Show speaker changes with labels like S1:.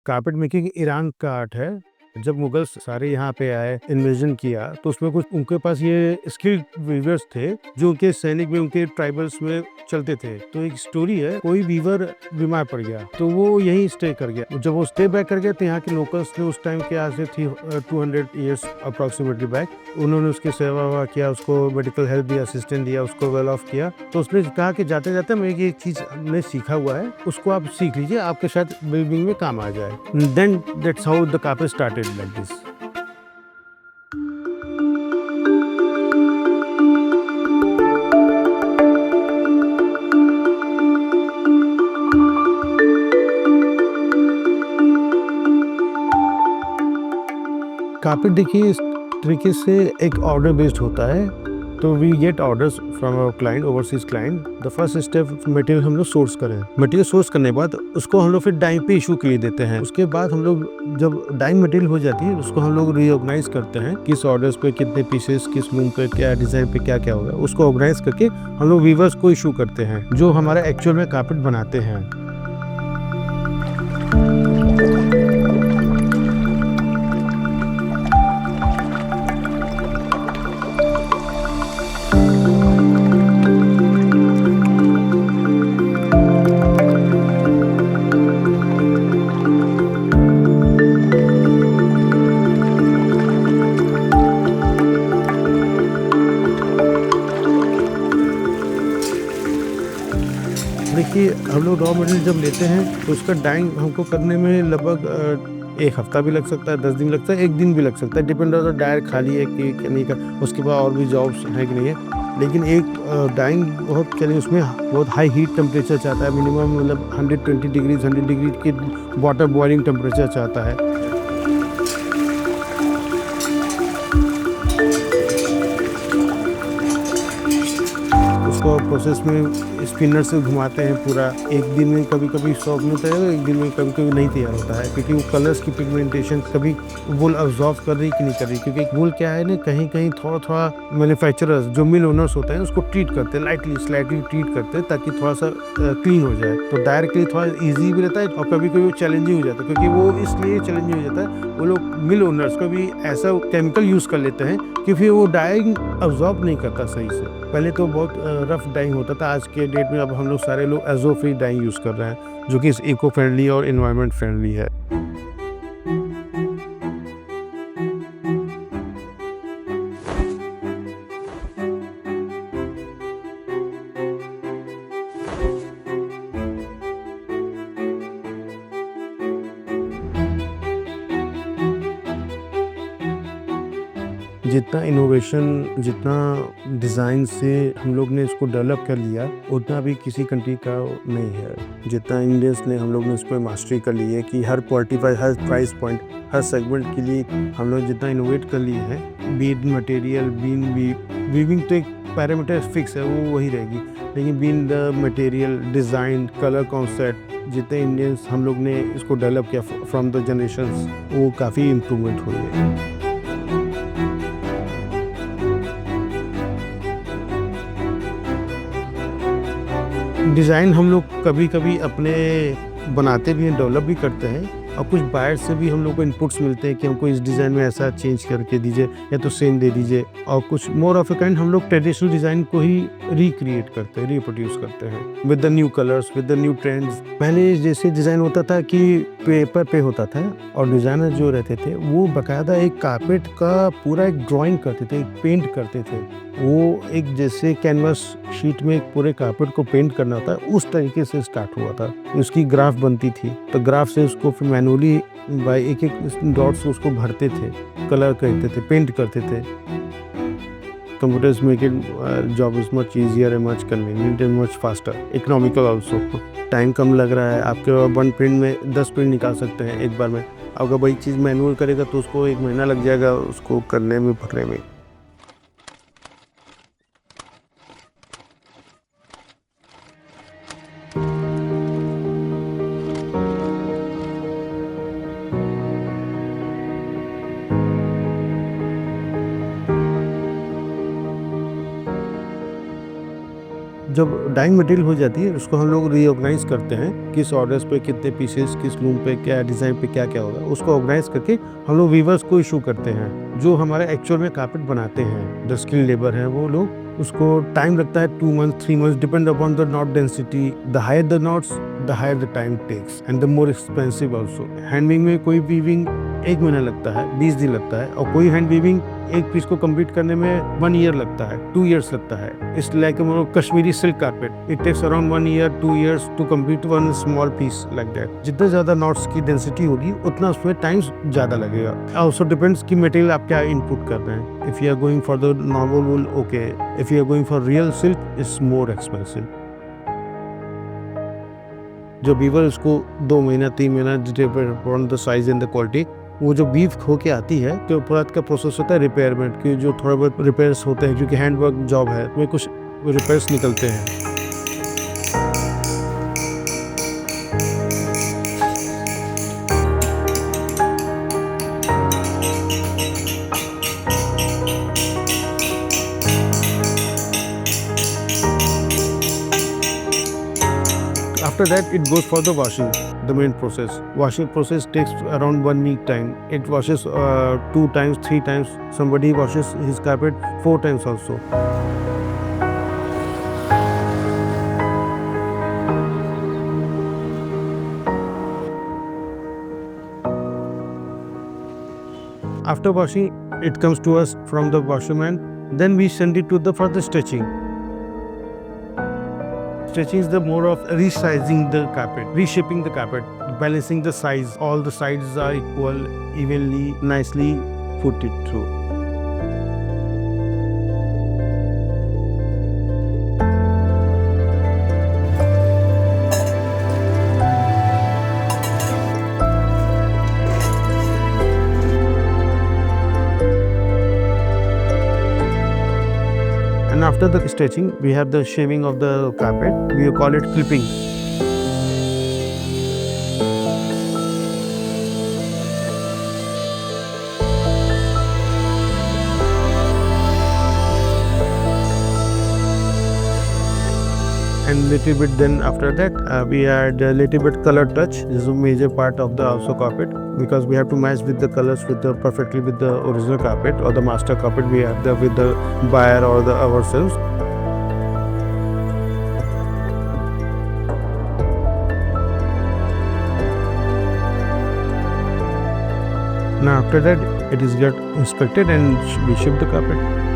S1: Carpet making Iran का art है। जब मुगल्स सारे यहाँ पे आए, इन्वेजन किया, तो उसमें कुछ उनके पास ये स्किल्ड वीवर्स थे जो उनके सैनिक में, उनके ट्राइबल्स में चलते थे। तो एक स्टोरी है, कोई वीवर बीमार पड़ गया तो वो यहीं स्टे कर गया। जब वो स्टे बैक कर गया तो यहाँ के लोकल्स ने उस टाइम के आज से थी 200 ईयर्स अप्रोक्सीमेटली बैक, उन्होंने उसकी सेवा वेवा किया, उसको मेडिकल हेल्प दिया, असिस्टेंट दिया, उसको वेल ऑफ किया। तो उसने कहा कि जाते जाते मैं ये चीज हमने सीखा हुआ है, उसको आप सीख लीजिए, आपके साथ बिल्डिंग में काम आ जाए। Then that's how the carpet started like this. Carpet देखिए इस तरीके से एक ऑर्डर बेस्ड होता है। तो we get orders from our client, overseas client. The first step material हम लोग सोर्स करें। मटेरियल सोर्स करने के बाद उसको हम लोग फिर डाइंग पे इशू के लिए देते हैं। उसके बाद हम लोग जब डाइंग मटेरियल हो जाती है उसको हम लोग रीऑर्गेनाइज करते हैं, किस ऑर्डर्स पे कितने पीसेस, किस लूम पे क्या डिजाइन पे क्या क्या होगा, उसको ऑर्गेनाइज करके हम लोग वीवर्स को इशू करते हैं जो हमारा एक्चुअल में कार्पेट बनाते हैं। देखिए हम लोग रॉ मटेरियल जब लेते हैं तो उसका डाइंग हमको करने में लगभग 1 हफ्ता भी लग सकता है, 10 दिन लगता है, 1 दिन भी लग सकता है, डिपेंड ऑन द डायर खाली है कि नहीं का। उसके बाद और भी जॉब्स है कि नहीं है। लेकिन एक डाइंग बहुत चलिए उसमें बहुत हाई हीट टेम्परेचर चाहता है, मिनिमम मतलब 120 डिग्री 100 डिग्री की वाटर बॉइलिंग टेम्परेचर चाहता है। उसको प्रोसेस में स्पिनर से घुमाते हैं पूरा। एक दिन में कभी कभी सॉफ्ट नहीं तैयार होता है, एक दिन में कभी कभी नहीं तैयार होता है, क्योंकि वो कलर्स की पिगमेंटेशन कभी वूल अब्जॉर्ब कर रही कि नहीं कर रही। क्योंकि वूल क्या है ना, कहीं कहीं थोड़ा थोड़ा मैन्युफैक्चरर्स जो मिल ओनर्स होते हैं उसको ट्रीट करते हैं, लाइटली स्लाइटली ट्रीट करते हैं ताकि थोड़ा सा क्लीन हो जाए। तो डायर के लिए थोड़ा ईजी भी रहता है और कभी कभी वो चैलेंजिंग हो जाता है। क्योंकि वो इसलिए चैलेंजिंग हो जाता है, वो लोग मिल ओनर्स कभी ऐसा केमिकल यूज कर लेते हैं कि फिर वो डाइंग अब्जॉर्ब नहीं करता सही से। पहले तो बहुत रफ डाइंग होता था, आज के डेट में अब हम लोग सारे लोग एजो फ्री डाइंग यूज कर रहे हैं जो कि इको फ्रेंडली और एनवायरनमेंट फ्रेंडली है। जितना इनोवेशन, जितना डिज़ाइन से हम लोग ने इसको डेवलप कर लिया, उतना भी किसी कंट्री का नहीं है। जितना इंडियंस ने हम लोग ने उस पर मास्टरी कर ली है कि हर क्वालिटी पर, हर प्राइस पॉइंट, हर सेगमेंट के लिए हम लोग जितना इनोवेट कर लिए हैं। बीन मटेरियल, बीन वीविंग तो एक पैरामीटर फिक्स है, वो वही रहेगी। लेकिन been the material, design, colour concept, जितने इंडियंस हम लोग ने इसको डेवलप किया फ्रॉम द जनरेशंस, वो काफ़ी इम्प्रूवमेंट हुई है। डिज़ाइन हम लोग कभी कभी अपने बनाते भी हैं, डेवलप भी करते हैं, और कुछ बायर से भी हम लोग को इनपुट्स मिलते हैं कि हमको इस डिज़ाइन में ऐसा चेंज करके दीजिए या तो सेम दे दीजिए। और कुछ मोर ऑफ ए काइंड हम लोग ट्रेडिशनल डिज़ाइन को ही रिक्रिएट करते हैं, रिप्रोड्यूस करते हैं with the new colours, with the new trends. पहले जैसे डिज़ाइन होता था कि पेपर पे होता था, और डिज़ाइनर जो रहते थे वो बाकायदा एक कारपेट का पूरा एक ड्राइंग करते थे, एक पेंट करते थे। वो एक जैसे कैनवास शीट में एक पूरे कारपेट को पेंट करना होता है, उस तरीके से स्टार्ट हुआ था। उसकी ग्राफ बनती थी, तो ग्राफ से उसको फिर मैनुअली बाय एक एक डॉट्स उसको भरते थे, कलर करते थे, पेंट करते थे। Computers make it job is much easier and much convenient and much faster, economical also. Time कम लग रहा है, आपके 1 प्रिंट में 10 प्रिंट निकाल सकते हैं एक बार में। अगर वही चीज़ मैनुअल करेगा तो उसको 1 महीना लग जाएगा उसको करने में, भरने में। जब डाइंग मटेरियल हो जाती है उसको हम लोग रीऑर्गेनाइज करते हैं, किस ऑर्डर्स पे कितने पीसेस, किस लूम पे क्या डिज़ाइन पे क्या होगा, उसको ऑर्गेनाइज करके हम लोग वीवर्स को इशू करते हैं, जो हमारे एक्चुअल में कारपेट बनाते हैं। जो स्किल्ड लेबर है वो लोग, उसको टाइम लगता है 2 months 3 months, depend upon the knot density. The higher the knots the higher the time takes and the more expensive also. Hand में कोई वीविंग 1 महीना लगता है, 20 दिन लगता है, और कोई हैंड वीविंग एक पीस को कंप्लीट करने में 1 ईयर लगता है, 2 इयर्स लगता है। It's like Kashmiri silk carpet, it takes around 1 year 2 years to complete one small piece like that. जितना ज़्यादा नॉट्स की डेंसिटी होगी उतना उसमें टाइम ज़्यादा लगेगा। ऑल्सो डिपेंड्स कि मटेरियल आप क्या इनपुट कर रहे हैं। If you are going for the normal wool, okay, if you are going for real silk, it's more expensive. जो वीवर उसको 2 महीना 3 महीना depend the size and the quality, वो जो बीफ होके आती है तो पूरा का प्रोसेस होता है रिपेयरमेंट की, जो थोड़ा बहुत रिपेयर्स होते हैं क्योंकि हैंडवर्क जॉब है, उसमें कुछ रिपेयर्स निकलते हैं। After that, it goes for the washing, the main process. Washing process takes around 1 week time. It washes 2 times, 3 times. Somebody washes his carpet 4 times also. After washing, it comes to us from the washerman. Then we send it to the further stretching. Stretching is the more of resizing the carpet, reshaping the carpet, balancing the size. All the sides are equal, evenly, nicely put it through. And after the stretching, we have the shaving of the carpet. We call it clipping. And little bit then after that, we add a little bit color touch. This is a major part of the also carpet, because we have to match with the colors with the perfectly with the original carpet or the master carpet we have the with the buyer or the ourselves. Now after that, it is get inspected and we ship the carpet.